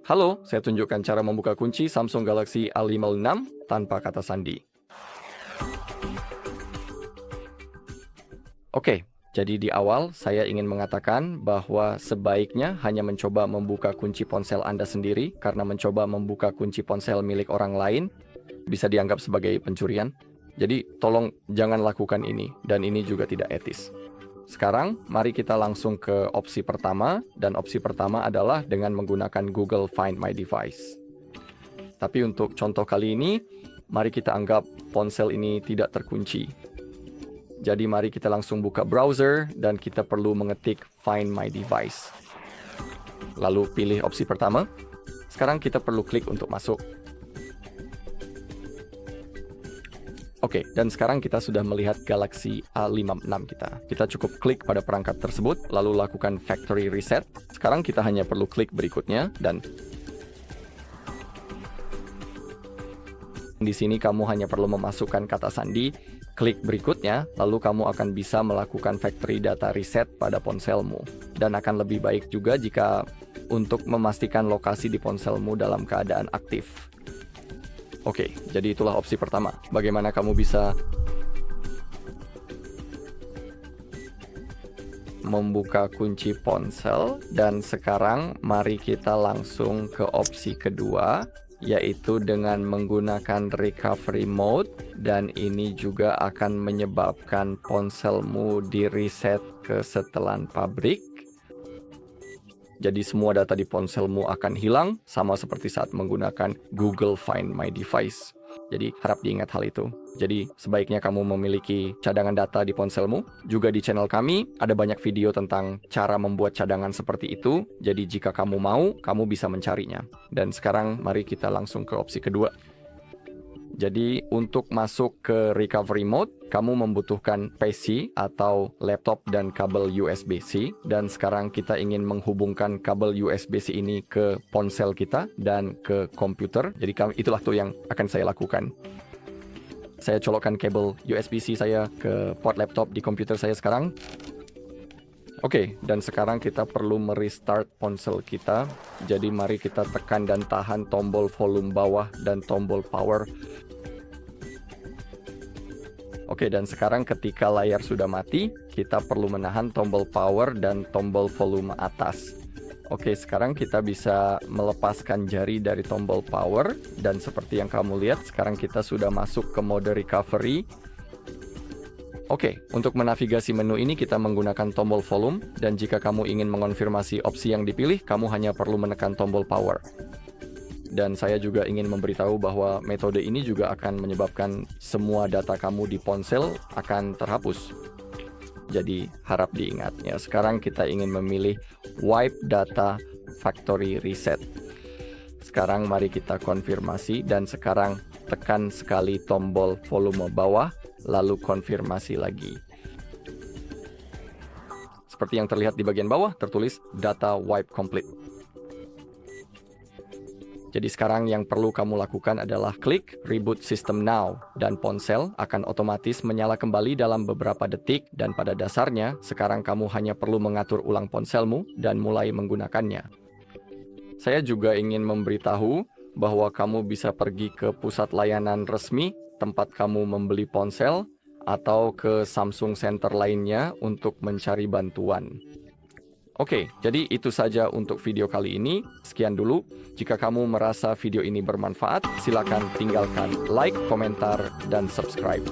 Halo, saya tunjukkan cara membuka kunci Samsung Galaxy A56 tanpa kata sandi. Oke, jadi di awal saya ingin mengatakan bahwa sebaiknya hanya mencoba membuka kunci ponsel Anda sendiri karena mencoba membuka kunci ponsel milik orang lain bisa dianggap sebagai pencurian. Jadi tolong jangan lakukan ini dan ini juga tidak etis. Sekarang, mari kita langsung ke opsi pertama, dan opsi pertama adalah dengan menggunakan Google Find My Device. Tapi untuk contoh kali ini, mari kita anggap ponsel ini tidak terkunci. Jadi mari kita langsung buka browser, dan kita perlu mengetik Find My Device. Lalu pilih opsi pertama. Sekarang kita perlu klik untuk masuk. Oke, dan sekarang kita sudah melihat Galaxy A56 kita. Kita cukup klik pada perangkat tersebut, lalu lakukan factory reset. Sekarang kita hanya perlu klik berikutnya, dan di sini kamu hanya perlu memasukkan kata sandi, klik berikutnya, lalu kamu akan bisa melakukan factory data reset pada ponselmu. Dan akan lebih baik juga jika untuk memastikan lokasi di ponselmu dalam keadaan aktif. Oke, jadi itulah opsi pertama. Bagaimana kamu bisa membuka kunci ponsel. Dan sekarang mari kita langsung ke opsi kedua, yaitu dengan menggunakan recovery mode. Dan ini juga akan menyebabkan ponselmu di reset ke setelan pabrik. Jadi semua data di ponselmu akan hilang, sama seperti saat menggunakan Google Find My Device. Jadi harap diingat hal itu. Jadi sebaiknya kamu memiliki cadangan data di ponselmu. Juga di channel kami ada banyak video tentang cara membuat cadangan seperti itu. Jadi jika kamu mau, kamu bisa mencarinya. Dan sekarang mari kita langsung ke opsi kedua. Jadi untuk masuk ke recovery mode, kamu membutuhkan PC atau laptop dan kabel USB-C. Dan sekarang kita ingin menghubungkan kabel USB-C ini ke ponsel kita dan ke komputer. Jadi itulah tuh yang akan saya lakukan. Saya colokkan kabel USB-C saya ke port laptop di komputer saya sekarang. Oke, dan sekarang kita perlu merestart ponsel kita. Jadi mari kita tekan dan tahan tombol volume bawah dan tombol power. Oke, dan sekarang ketika layar sudah mati, kita perlu menahan tombol power dan tombol volume atas. Oke, sekarang kita bisa melepaskan jari dari tombol power. Dan seperti yang kamu lihat, sekarang kita sudah masuk ke mode recovery. Oke, untuk menavigasi menu ini kita menggunakan tombol volume. Dan jika kamu ingin mengonfirmasi opsi yang dipilih, kamu hanya perlu menekan tombol power. Dan saya juga ingin memberitahu bahwa metode ini juga akan menyebabkan semua data kamu di ponsel akan terhapus. Jadi harap diingat ya. Sekarang kita ingin memilih wipe data factory reset. Sekarang mari kita konfirmasi dan sekarang tekan sekali tombol volume bawah lalu konfirmasi lagi. Seperti yang terlihat di bagian bawah tertulis data wipe complete. Jadi sekarang yang perlu kamu lakukan adalah klik Reboot System Now dan ponsel akan otomatis menyala kembali dalam beberapa detik dan pada dasarnya sekarang kamu hanya perlu mengatur ulang ponselmu dan mulai menggunakannya. Saya juga ingin memberitahu bahwa kamu bisa pergi ke pusat layanan resmi tempat kamu membeli ponsel atau ke Samsung Center lainnya untuk mencari bantuan. Oke, jadi itu saja untuk video kali ini. Sekian dulu. Jika kamu merasa video ini bermanfaat, silakan tinggalkan like, komentar, dan subscribe.